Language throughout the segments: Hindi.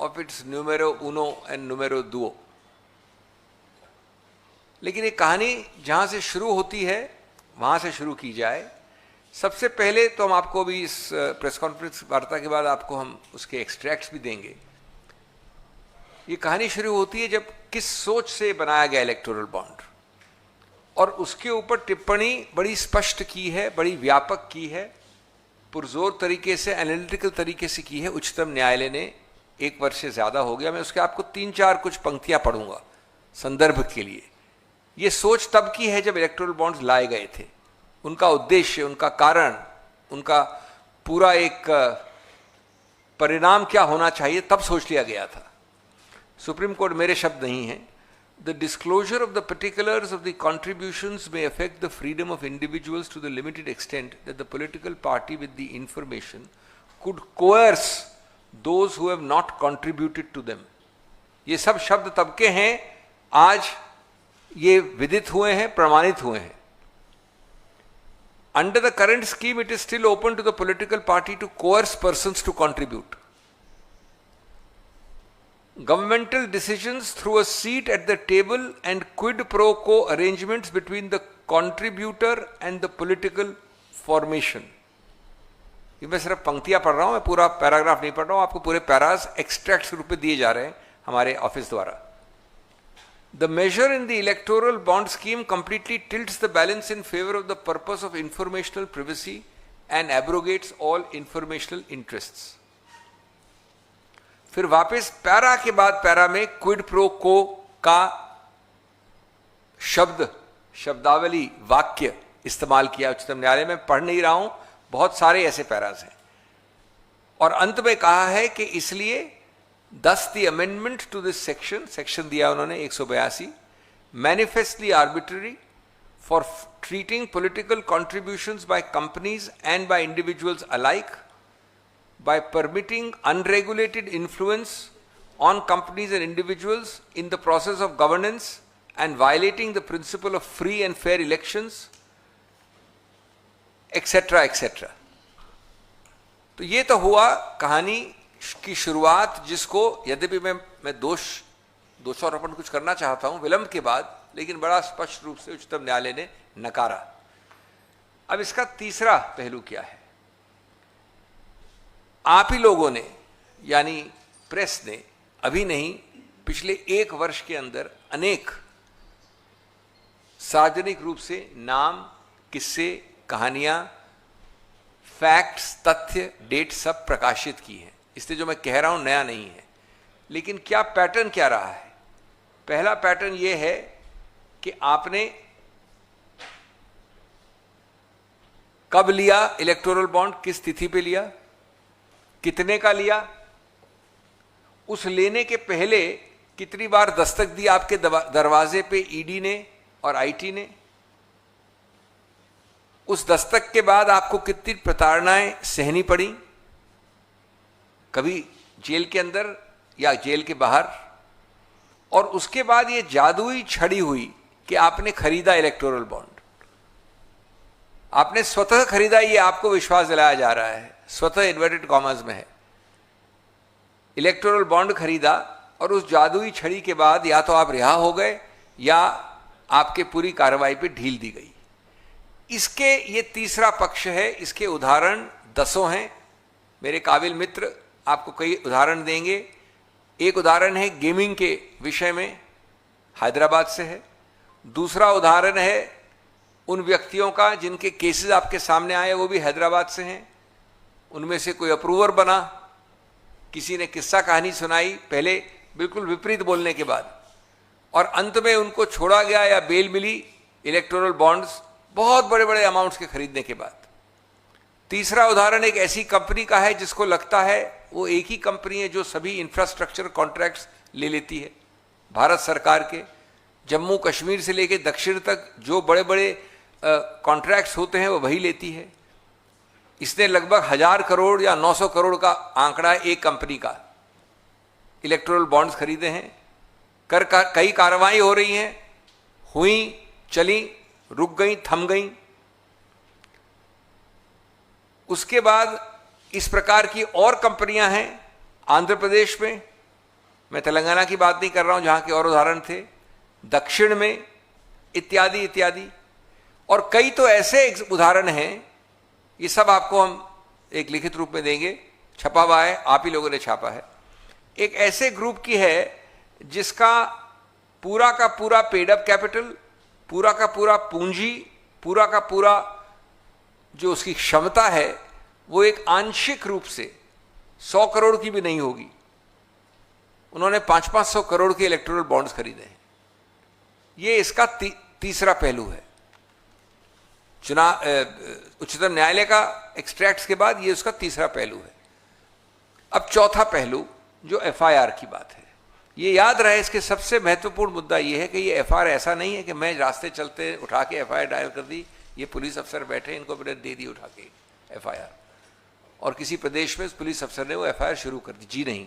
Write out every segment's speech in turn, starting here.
of its numero uno and numero duo. लेकिन ये कहानी जहां से शुरू होती है वहां से शुरू की जाए। सबसे पहले तो हम आपको भी इस प्रेस कॉन्फ्रेंस वार्ता के बाद आपको हम उसके एक्सट्रैक्ट्स भी देंगे। ये कहानी शुरू होती है जब किस सोच से बनाया गया इलेक्टोरल बॉन्ड, और उसके ऊपर टिप्पणी बड़ी स्पष्ट की है, बड़ी व्यापक की है, पुरजोर तरीके से, एनालिटिकल तरीके से की है उच्चतम न्यायालय ने। 1 वर्ष से ज्यादा हो गया। मैं उसके आपको 3-4 कुछ पंक्तियां पढ़ूंगा संदर्भ के लिए। ये सोच तब की है जब इलेक्टोरल बॉन्ड्स लाए गए थे, उनका उद्देश्य, उनका कारण, उनका पूरा एक परिणाम क्या होना चाहिए, तब सोच लिया गया था। सुप्रीम कोर्ट मेरे शब्द नहीं हैं। The disclosure of the particulars of the contributions may affect the freedom of individuals to the limited extent that the political party with the information could coerce those who have not contributed to them. ये सब शब्द तब के हैं, आज ये विदित हुए हैं, प्रमाणित हुए हैं। Under the current scheme, it is still open to the political party to coerce persons to contribute. Governmental decisions through a seat at the table and quid pro quo arrangements between the contributor and the political formation. ये मैं सिर्फ पंक्तियां पढ़ रहा हूं, मैं पूरा पैराग्राफ नहीं पढ़ रहा हूं, आपको पूरे पैरास एक्सट्रैक्ट रूप में दिए जा रहे हैं हमारे ऑफिस द्वारा। The measure in the electoral bond scheme completely tilts the balance in favor of the purpose of informational privacy and abrogates all informational interests. फिर वापस पैरा के बाद पैरा में क्विड प्रो को का शब्दावली, वाक्य इस्तेमाल किया उच्चतम न्यायालय में। पढ़ नहीं रहा हूं, बहुत सारे ऐसे पैरास हैं। और अंत में कहा है कि इसलिए thus the amendment to this section दिया उन्होंने 182, manifestly arbitrary for treating political contributions by companies and by individuals alike, by permitting unregulated influence on companies and individuals in the process of governance and violating the principle of free and fair elections, etc. etc. तो ये तो हुआ कहानी की शुरुआत, जिसको यद्यपि मैं दोषारोपण कुछ करना चाहता हूं विलंब के बाद, लेकिन बड़ा स्पष्ट रूप से उच्चतम न्यायालय ने नकारा। अब इसका तीसरा पहलू क्या है? आप ही लोगों ने, यानी प्रेस ने, अभी नहीं पिछले 1 वर्ष के अंदर अनेक सार्वजनिक रूप से नाम, किस्से, कहानियां, फैक्ट्स, तथ्य, डेट सब प्रकाशित की हैं। इसलिए जो मैं कह रहा हूं नया नहीं है। लेकिन क्या पैटर्न क्या रहा है? पहला पैटर्न यह है कि आपने कब लिया इलेक्टोरल बॉन्ड, किस तिथि पे लिया, कितने का लिया, उस लेने के पहले कितनी बार दस्तक दी आपके दरवाजे पे ईडी ने और आईटी ने, उस दस्तक के बाद आपको कितनी प्रताड़नाएं सहनी पड़ी, कभी जेल के अंदर या जेल के बाहर, और उसके बाद ये जादुई छड़ी हुई कि आपने खरीदा इलेक्टोरल बॉन्ड, आपने स्वतः खरीदा। ये आपको विश्वास दिलाया जा रहा है, स्वतः इन्वर्टेड कॉमर्स में है, इलेक्टोरल बॉन्ड खरीदा, और उस जादुई छड़ी के बाद या तो आप रिहा हो गए या आपके पूरी कार्रवाई पे ढील दी गई। इसके ये तीसरा पक्ष है। इसके उदाहरण दसों हैं। मेरे काबिल मित्र आपको कई उदाहरण देंगे। एक उदाहरण है गेमिंग के विषय में, हैदराबाद से है। दूसरा उदाहरण है उन व्यक्तियों का जिनके केसेस आपके सामने आए, वो भी हैदराबाद से हैं। उनमें से कोई अप्रूवर बना, किसी ने किस्सा कहानी सुनाई, पहले बिल्कुल विपरीत बोलने के बाद, और अंत में उनको छोड़ा गया या बेल मिली इलेक्टोरल बॉन्ड्स बहुत बड़े बड़े अमाउंट्स के खरीदने के बाद। तीसरा उदाहरण एक ऐसी कंपनी का है जिसको लगता है वो एक ही कंपनी है जो सभी इंफ्रास्ट्रक्चर कॉन्ट्रैक्ट्स ले लेती है भारत सरकार के। जम्मू कश्मीर से लेकर दक्षिण तक जो बड़े बड़े कॉन्ट्रैक्ट्स होते हैं वो वही लेती है। इसने लगभग 1000 करोड़ या 900 करोड़ का आंकड़ा एक कंपनी का इलेक्टोरल बॉन्ड्स खरीदे हैं। कई कार्रवाई हो रही हैं, हुई, चली, रुक गई, थम गई। उसके बाद इस प्रकार की और कंपनियां हैं आंध्र प्रदेश में, मैं तेलंगाना की बात नहीं कर रहा हूं जहां के और उदाहरण थे, दक्षिण में, इत्यादि इत्यादि। और कई तो ऐसे उदाहरण हैं, ये सब आपको हम एक लिखित रूप में देंगे, छपा हुआ है, आप ही लोगों ने छापा है। एक ऐसे ग्रुप की है जिसका पूरा का पूरा पेड अप कैपिटल, पूरा का पूरा पूंजी, पूरा का पूरा जो उसकी क्षमता है वो एक आंशिक रूप से 100 करोड़ की भी नहीं होगी। उन्होंने 500-500 करोड़ के इलेक्टोरल बॉन्ड्स खरीदे हैं। ये इसका तीसरा पहलू है। उच्चतम न्यायालय का एक्सट्रैक्ट्स के बाद ये उसका तीसरा पहलू है। अब चौथा पहलू जो एफआईआर की बात है, ये याद रहे, इसके सबसे महत्वपूर्ण मुद्दा ये है कि ये एफआईआर ऐसा नहीं है कि मैं रास्ते चलते उठा के एफआईआर डायल कर दी, ये पुलिस अफसर बैठे इनको मैंने दे दी उठा के एफआईआर, और किसी प्रदेश में पुलिस अफसर ने वो एफआईआर शुरू कर दी। जी नहीं,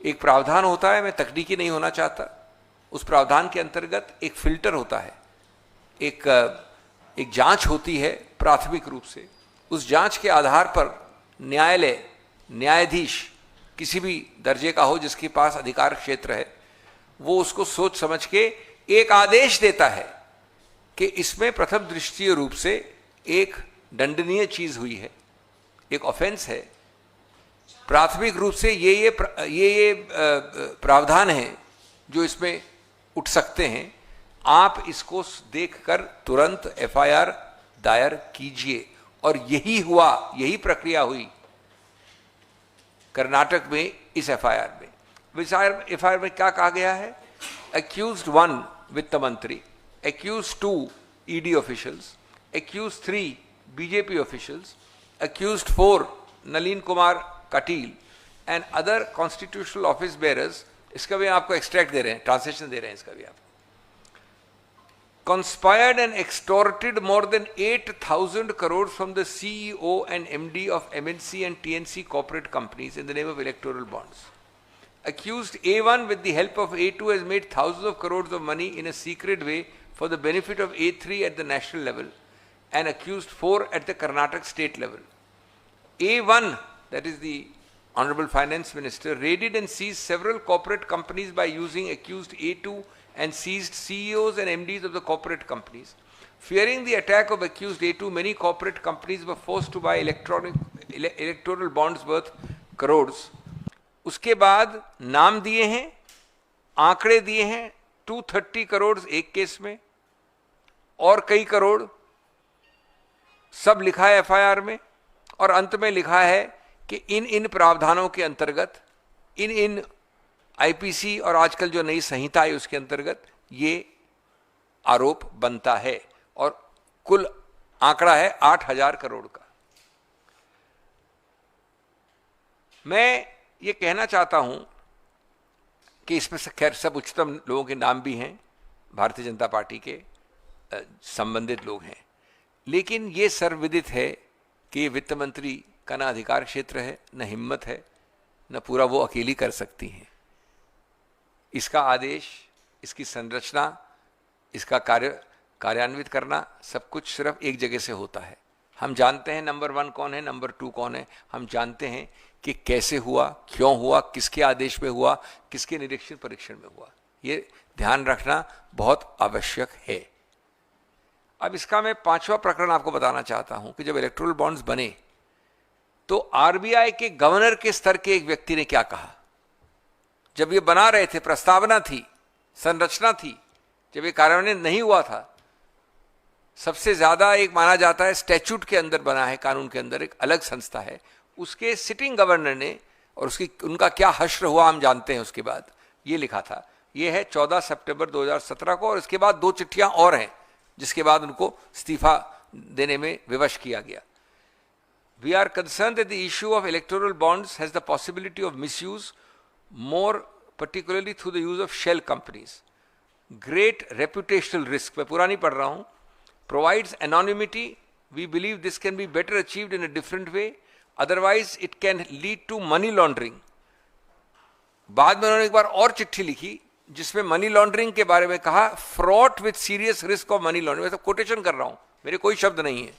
एक प्रावधान होता है, मैं तकनीकी नहीं होना चाहता, उस प्रावधान के अंतर्गत एक फिल्टर होता है, एक जांच होती है प्राथमिक रूप से। उस जांच के आधार पर न्यायालय, न्यायाधीश किसी भी दर्जे का हो जिसके पास अधिकार क्षेत्र है, वो उसको सोच समझ के एक आदेश देता है कि इसमें प्रथम दृष्टीय रूप से एक दंडनीय चीज हुई है, एक ऑफेंस है, प्राथमिक रूप से ये प्रावधान है जो इसमें उठ सकते हैं, आप इसको देखकर तुरंत एफआईआर दायर कीजिए। और यही हुआ, यही प्रक्रिया हुई कर्नाटक में इस एफआईआर में। एफआईआर में क्या कहा गया है? एक्यूज्ड 1 वित्त मंत्री, accused 2 ED officials, accused 3 BJP officials, accused 4 Nalin Kumar Kateel and other constitutional office bearers. इसका भी आपको एक्सट्रैक्ट दे रहे हैं, ट्रांसलेशन दे रहे हैं इसका भी आप। Conspired and extorted more than 8,000 crores from the CEO and MD of MNC and TNC corporate companies in the name of electoral bonds. Accused A1 with the help of A2 has made thousands of crores of money in a secret way for the benefit of A3 at the national level and accused 4 at the Karnataka state level. A1, that is the Honorable Finance Minister, raided and seized several corporate companies by using accused A2 and seized CEOs and MDs of the corporate companies. Fearing the attack of accused A2, many corporate companies were forced to buy electoral bonds worth crores. उसके बाद नाम दिए हैं, आंकड़े दिए हैं, 230 करोड़ एक केस में और कई करोड़, सब लिखा है एफआईआर में। और अंत में लिखा है कि इन प्रावधानों के अंतर्गत, इन आईपीसी और आजकल जो नई संहिता है उसके अंतर्गत ये आरोप बनता है। और कुल आंकड़ा है 8,000 करोड़ का। मैं ये कहना चाहता हूं कि इसमें खैर सब उच्चतम लोगों के नाम भी हैं, भारतीय जनता पार्टी के संबंधित लोग हैं, लेकिन ये सर्वविदित है कि ये वित्त मंत्री का ना अधिकार क्षेत्र है, न हिम्मत है, न पूरा वो अकेली कर सकती हैं। इसका आदेश, इसकी संरचना, इसका कार्यान्वित करना सब कुछ सिर्फ एक जगह से होता है। हम जानते हैं नंबर 1 कौन है, नंबर 2 कौन है, हम जानते हैं कि कैसे हुआ, क्यों हुआ, किसके आदेश में हुआ, किसके निरीक्षण परीक्षण में हुआ। ये ध्यान रखना बहुत आवश्यक है। अब इसका मैं 5वां प्रकरण आपको बताना चाहता हूं कि जब इलेक्टोरल बॉन्ड्स बने तो आरबीआई के गवर्नर के स्तर के एक व्यक्ति ने क्या कहा। जब ये बना रहे थे, प्रस्तावना थी, संरचना थी, जब ये कार्यान्वयन नहीं हुआ था, सबसे ज्यादा एक माना जाता है स्टैच्यूट के अंदर बना है, कानून के अंदर एक अलग संस्था है, उसके सिटिंग गवर्नर ने, और उनका क्या हश्र हुआ हम जानते हैं। उसके बाद ये लिखा था, ये है 14 सितंबर 2017 को, और इसके बाद 2 चिट्ठियां और हैं जिसके बाद उनको इस्तीफा देने में विवश किया गया। We are concerned that the issue of electoral bonds has the possibility of misuse, more particularly through the use of shell companies. Great reputational risk, मैं पूरा नहीं पढ़ रहा हूं, provides anonymity. We believe this can be better achieved in a different way. Otherwise, it can lead to money laundering. बाद में उन्होंने एक बार और चिट्ठी लिखी जिसमें मनी लॉन्ड्रिंग के बारे में कहा, fraught with serious risk of money laundering. मैं तो कोटेशन कर रहा हूं, मेरे कोई शब्द नहीं है।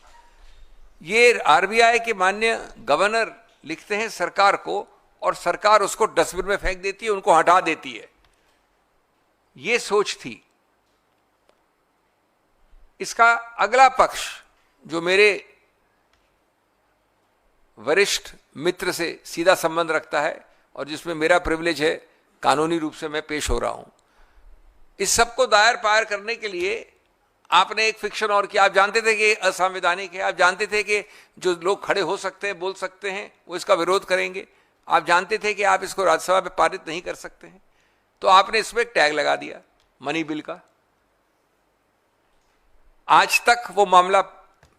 ये आरबीआई के माननीय गवर्नर लिखते हैं सरकार को और सरकार उसको डस्टबिन में फेंक देती है, उनको हटा देती है। ये सोच थी। इसका अगला पक्ष जो मेरे वरिष्ठ मित्र से सीधा संबंध रखता है और जिसमें मेरा प्रिविलेज है, कानूनी रूप से मैं पेश हो रहा हूं, इस सब को दायर पार करने के लिए आपने एक फिक्शन और किया। आप जानते थे कि असंवैधानिक है, आप जानते थे कि जो लोग खड़े हो सकते हैं, बोल सकते हैं, वो इसका विरोध करेंगे, आप जानते थे कि आप इसको राज्यसभा में पारित नहीं कर सकते हैं, तो आपने इसमें एक टैग लगा दिया मनी बिल का। आज तक वो मामला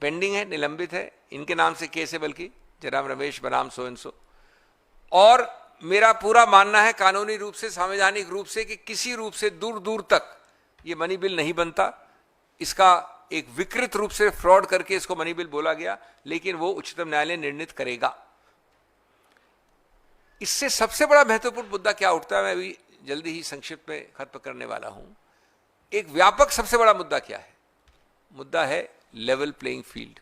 पेंडिंग है, निलंबित है, इनके नाम से केस है, बल्कि जनाब रमेश बनाम सो एंड सो। और मेरा पूरा मानना है कानूनी रूप से, संवैधानिक रूप से, कि किसी रूप से दूर दूर तक ये मनी बिल नहीं बनता। इसका एक विकृत रूप से फ्रॉड करके इसको मनी बिल बोला गया, लेकिन वो उच्चतम न्यायालय निर्णित करेगा। इससे सबसे बड़ा महत्वपूर्ण मुद्दा क्या उठता है, मैं अभी जल्दी ही संक्षिप्त में खत्म करने वाला हूं। एक व्यापक सबसे बड़ा मुद्दा क्या है? मुद्दा है लेवल प्लेइंग फील्ड।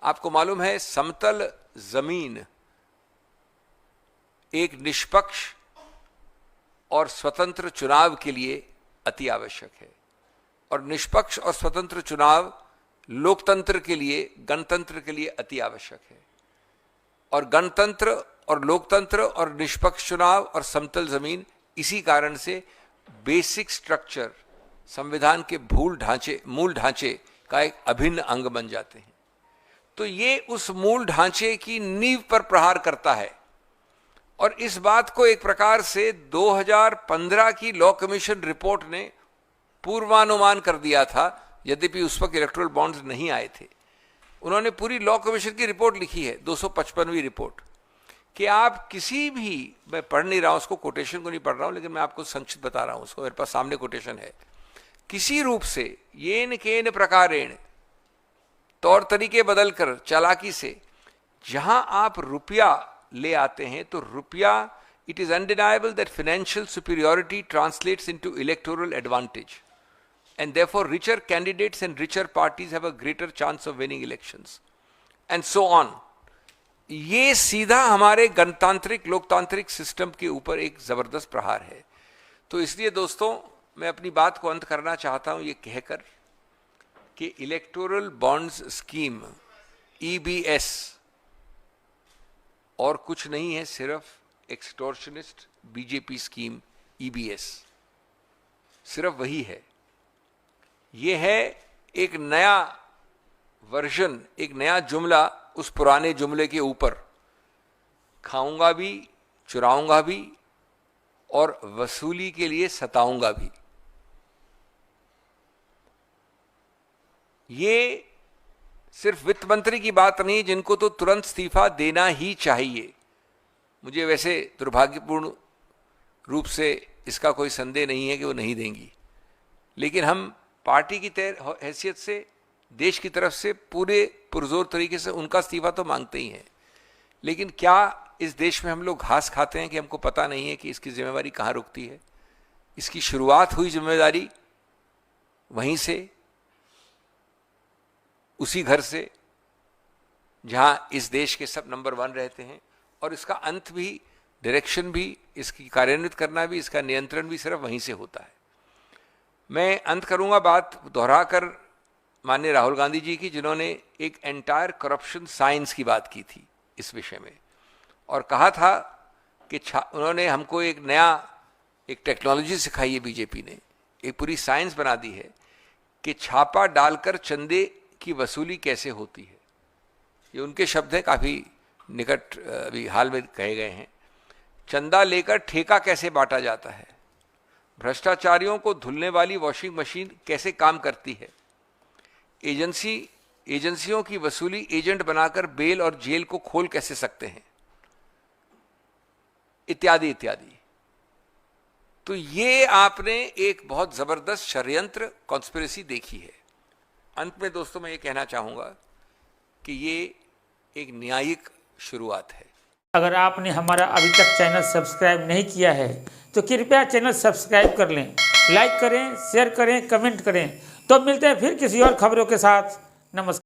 आपको मालूम है, समतल जमीन एक निष्पक्ष और स्वतंत्र चुनाव के लिए अति आवश्यक है, और निष्पक्ष और स्वतंत्र चुनाव लोकतंत्र के लिए, गणतंत्र के लिए अति आवश्यक है। और गणतंत्र और लोकतंत्र और निष्पक्ष चुनाव और समतल जमीन इसी कारण से बेसिक स्ट्रक्चर, संविधान के मूल ढांचे का एक अभिन्न अंग बन जाते हैं। तो ये उस मूल ढांचे की नींव पर प्रहार करता है। और इस बात को एक प्रकार से 2015 की लॉ कमीशन रिपोर्ट ने पूर्वानुमान कर दिया था, यद्यपि उस वक्त इलेक्टोरल बॉन्ड्स नहीं आए थे। उन्होंने पूरी लॉ कमीशन की रिपोर्ट लिखी है, 255वीं रिपोर्ट, कि आप किसी भी, मैं पढ़ नहीं रहा हूं उसको, कोटेशन को नहीं पढ़ रहा हूं, लेकिन मैं आपको संक्षिप्त बता रहा हूं उसको, मेरे पास सामने कोटेशन है। किसी रूप से येन केन प्रकारेण, तौर तरीके बदलकर, चालाकी से, जहां आप रुपया ले आते हैं, तो रुपया, it is undeniable that financial superiority translates into electoral advantage, and therefore richer candidates and richer parties have a greater chance of winning elections, and so on. ये सीधा हमारे गणतांत्रिक लोकतांत्रिक सिस्टम के ऊपर एक जबरदस्त प्रहार है। तो इसलिए दोस्तों, मैं अपनी बात को अंत करना चाहता हूं ये कहकर कि इलेक्टोरल बॉन्ड्स स्कीम, EBS, और कुछ नहीं है, सिर्फ एक्सटॉर्शनिस्ट बीजेपी स्कीम EBS, सिर्फ वही है। ये है एक नया वर्जन, एक नया जुमला उस पुराने जुमले के ऊपर, खाऊंगा भी, चुराऊंगा भी और वसूली के लिए सताऊंगा भी। ये सिर्फ वित्त मंत्री की बात नहीं, जिनको तो तुरंत इस्तीफा देना ही चाहिए। मुझे वैसे दुर्भाग्यपूर्ण रूप से इसका कोई संदेह नहीं है कि वो नहीं देंगी, लेकिन हम पार्टी की हैसियत से, देश की तरफ से पूरे पुरजोर तरीके से उनका इस्तीफा तो मांगते ही हैं। लेकिन क्या इस देश में हम लोग घास खाते हैं कि हमको पता नहीं है कि इसकी जिम्मेदारी कहाँ रुकती है? इसकी शुरुआत हुई जिम्मेदारी वहीं से, उसी घर से जहां इस देश के सब नंबर 1 रहते हैं, और इसका अंत भी, डायरेक्शन भी, इसकी कार्यान्वित करना भी, इसका नियंत्रण भी सिर्फ वहीं से होता है। मैं अंत करूंगा बात दोहराकर माननीय राहुल गांधी जी की, जिन्होंने एक एंटायर करप्शन साइंस की बात की थी इस विषय में, और कहा था कि उन्होंने हमको एक टेक्नोलॉजी सिखाई है, बीजेपी ने एक पूरी साइंस बना दी है कि छापा डालकर चंदे की वसूली कैसे होती है। ये उनके शब्द हैं, काफ़ी निकट अभी हाल में कहे गए हैं। चंदा लेकर ठेका कैसे बांटा जाता है, भ्रष्टाचारियों को धुलने वाली वॉशिंग मशीन कैसे काम करती है, एजेंसियों की वसूली एजेंट बनाकर बेल और जेल को खोल कैसे सकते हैं, इत्यादि इत्यादि। तो ये आपने एक बहुत जबरदस्त षड्यंत्र, कॉन्स्पिरेसी देखी है। अंत में दोस्तों मैं ये कहना चाहूंगा कि ये एक न्यायिक शुरुआत है। अगर आपने हमारा अभी तक चैनल सब्सक्राइब नहीं किया है तो कृपया चैनल सब्सक्राइब कर लें, लाइक करें, शेयर करें, कमेंट करें। तो मिलते हैं फिर किसी और खबरों के साथ। नमस्कार।